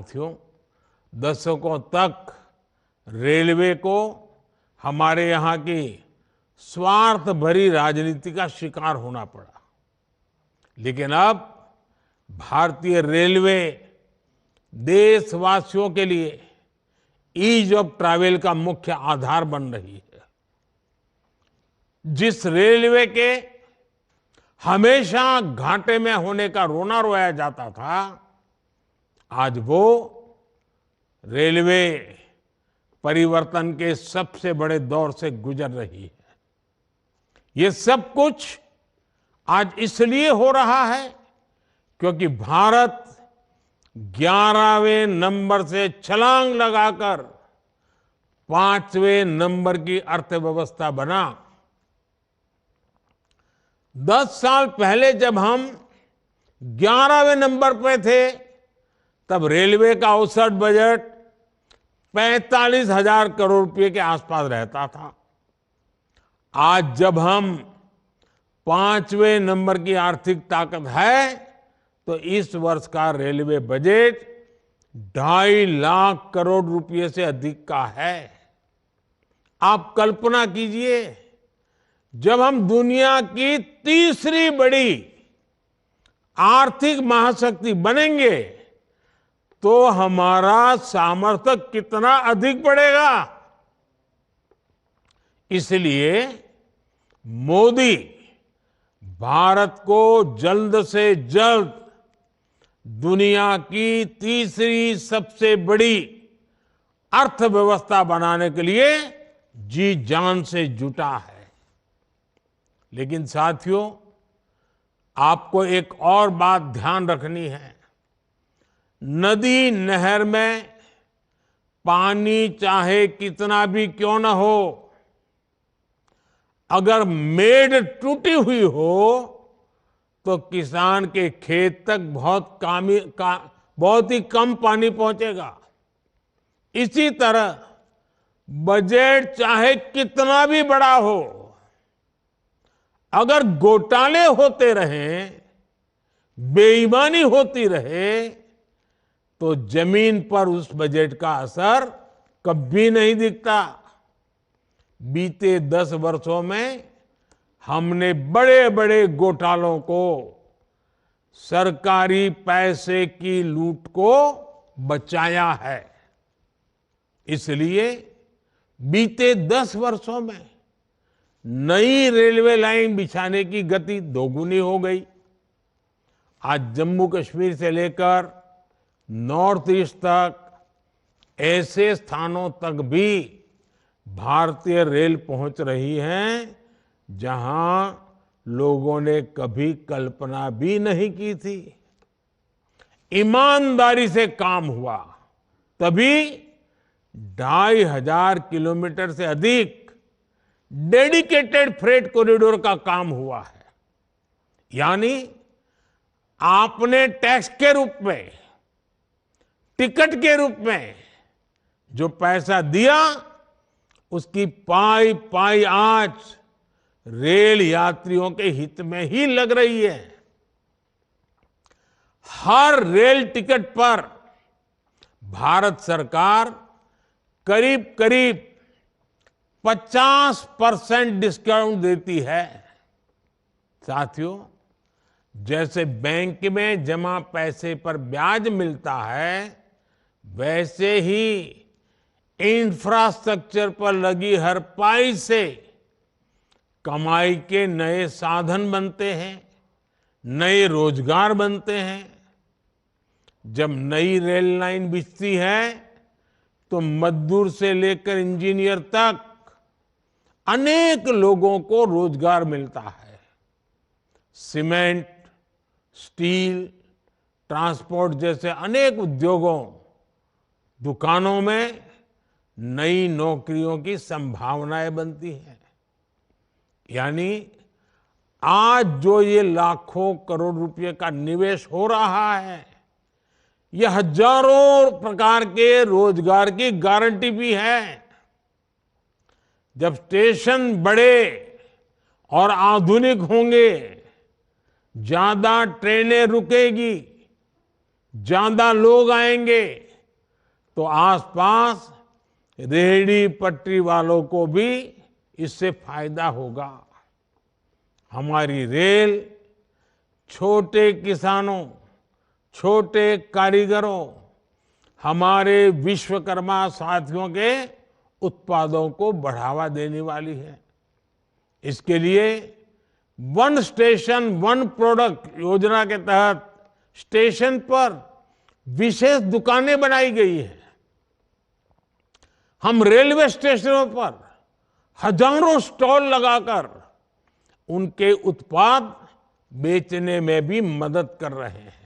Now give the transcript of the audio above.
साथियों, दशकों तक रेलवे को हमारे यहाँ की स्वार्थ भरी राजनीति का शिकार होना पड़ा। लेकिन अब भारतीय रेलवे देशवासियों के लिए ईज ऑफ ट्रैवल का मुख्य आधार बन रही है। जिस रेलवे के हमेशा घाटे में होने का रोना रोया जाता था, आज वो रेलवे परिवर्तन के सबसे बड़े दौर से गुजर रही है। ये सब कुछ आज इसलिए हो रहा है क्योंकि भारत 11वें नंबर से छलांग लगाकर 5वें नंबर की अर्थव्यवस्था बना। 10 साल पहले जब हम 11वें नंबर पे थे, तब रेलवे का औसत बजट 45,000 करोड़ रुपए के आसपास रहता था। आज जब हम 5वें नंबर की आर्थिक ताकत है, तो इस वर्ष का रेलवे बजट 2.5 लाख करोड़ रुपए से अधिक का है। आप कल्पना कीजिए, जब हम दुनिया की तीसरी बड़ी आर्थिक महाशक्ति बनेंगे, तो हमारा सामर्थ्य कितना अधिक बढ़ेगा। इसलिए मोदी भारत को जल्द से जल्द दुनिया की तीसरी सबसे बड़ी अर्थव्यवस्था बनाने के लिए जी जान से जुटा है। लेकिन साथियों, आपको एक और बात ध्यान रखनी है। नदी नहर में पानी चाहे कितना भी क्यों ना हो, अगर मेड़ टूटी हुई हो तो किसान के खेत तक बहुत ही कम पानी पहुंचेगा। इसी तरह बजट चाहे कितना भी बड़ा हो, अगर घोटाले होते रहें, बेईमानी होती रहे, तो जमीन पर उस बजट का असर कभी नहीं दिखता। बीते 10 वर्षों में हमने बड़े बड़े घोटालों को, सरकारी पैसे की लूट को बचाया है। इसलिए बीते 10 वर्षों में नई रेलवे लाइन बिछाने की गति दोगुनी हो गई। आज जम्मू कश्मीर से लेकर नॉर्थ ईस्ट तक ऐसे स्थानों तक भी भारतीय रेल पहुंच रही है जहां लोगों ने कभी कल्पना भी नहीं की थी। ईमानदारी से काम हुआ, तभी 2,500 किलोमीटर से अधिक डेडिकेटेड फ्रेट कॉरिडोर का काम हुआ है। यानी आपने टैक्स के रूप में, टिकट के रूप में जो पैसा दिया, उसकी पाई पाई आज रेल यात्रियों के हित में ही लग रही है। हर रेल टिकट पर भारत सरकार करीब करीब 50% डिस्काउंट देती है। साथियों, जैसे बैंक में जमा पैसे पर ब्याज मिलता है, वैसे ही इंफ्रास्ट्रक्चर पर लगी हर पाई से कमाई के नए साधन बनते हैं, नए रोजगार बनते हैं। जब नई रेल लाइन बिछती है, तो मजदूर से लेकर इंजीनियर तक अनेक लोगों को रोजगार मिलता है। सीमेंट, स्टील, ट्रांसपोर्ट जैसे अनेक उद्योगों, दुकानों में नई नौकरियों की संभावनाएं बनती हैं। यानी आज जो ये लाखों करोड़ रुपए का निवेश हो रहा है, यह हजारों प्रकार के रोजगार की गारंटी भी है। जब स्टेशन बड़े और आधुनिक होंगे, ज्यादा ट्रेनें रुकेगी, ज्यादा लोग आएंगे, तो आसपास रेहड़ी पटरी वालों को भी इससे फायदा होगा। हमारी रेल छोटे किसानों, छोटे कारीगरों, हमारे विश्वकर्मा साथियों के उत्पादों को बढ़ावा देने वाली है। इसके लिए वन स्टेशन वन प्रोडक्ट योजना के तहत स्टेशन पर विशेष दुकानें बनाई गई हैं। हम रेलवे स्टेशनों पर हजारों स्टॉल लगाकर उनके उत्पाद बेचने में भी मदद कर रहे हैं।